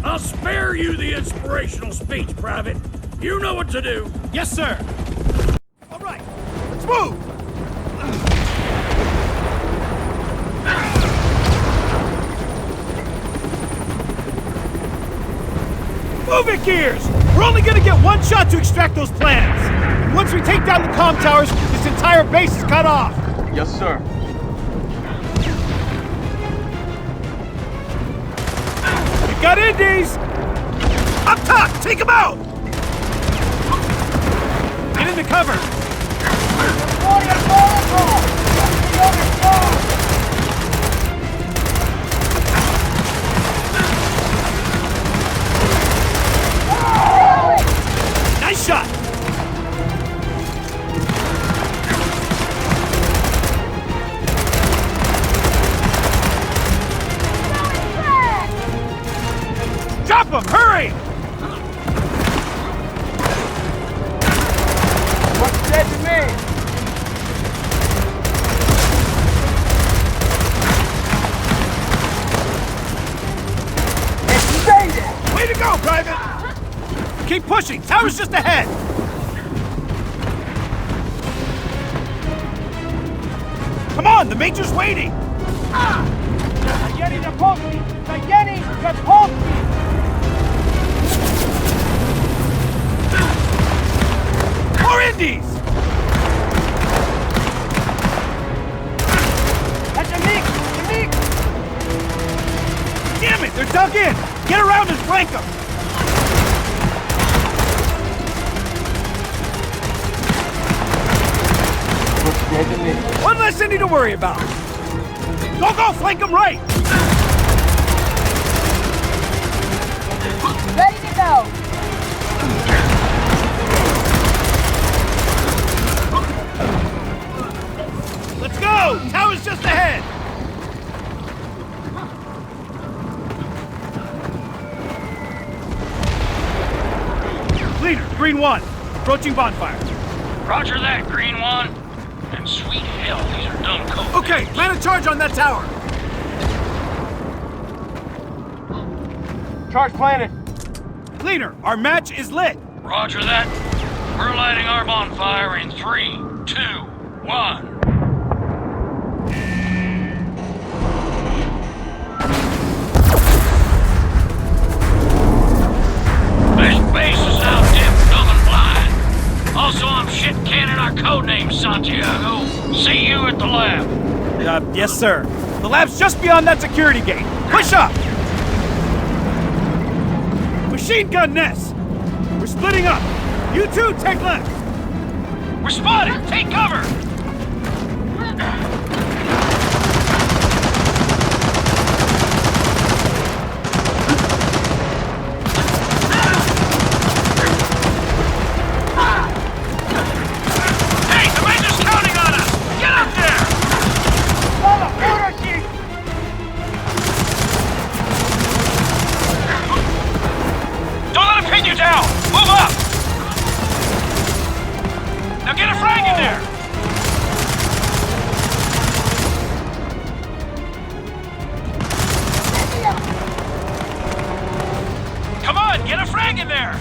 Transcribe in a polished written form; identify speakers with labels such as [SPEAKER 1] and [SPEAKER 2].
[SPEAKER 1] I'll spare you the inspirational speech, Private. You know what to do.
[SPEAKER 2] Yes, sir.
[SPEAKER 3] All right, let's move! Move it, Gears! We're only gonna get one shot to extract those plans! And once we take down the comm towers, this entire base is cut off!
[SPEAKER 4] Yes, sir.
[SPEAKER 3] We got Indies! Up top! Take them out! Get into cover! Nice shot! Drop him! Hurry!
[SPEAKER 4] What's dead to me? It's Satan!
[SPEAKER 3] Way to go, Private! Keep pushing! Tower's just ahead! Come on, the Major's waiting!
[SPEAKER 4] Yeti Zapolsky! Yeti Zapolsky!
[SPEAKER 3] More Indies!
[SPEAKER 4] That's Amik!
[SPEAKER 3] Damn it, they're dug in! Get around and flank them!
[SPEAKER 4] What's dead to me?
[SPEAKER 3] One less Indy to worry about! Go, flank them right!
[SPEAKER 5] Ready to go.
[SPEAKER 3] Let's go! Tower's just ahead! Leader, Green 1, approaching bonfire.
[SPEAKER 1] Roger that, Green One. And sweet hell, these are dumb codes.
[SPEAKER 3] Okay, plan a charge on that tower!
[SPEAKER 4] Charge planted.
[SPEAKER 3] Leader, our match is lit!
[SPEAKER 1] Roger that. We're lighting our bonfire in 3, 2, 1. This base is now deaf, dumb, and blind. Also, I'm shit canning our codename, Santiago. See you at the lab.
[SPEAKER 3] Yes, sir. The lab's just beyond that security gate. Push up! Machine gun nest! We're splitting up. You two, take left.
[SPEAKER 1] We're spotted. Take cover. Hey, the Major's counting on us. Get up there. Don't let him pin you down. Move up. Now get a frag in there! Come on, get a frag in there!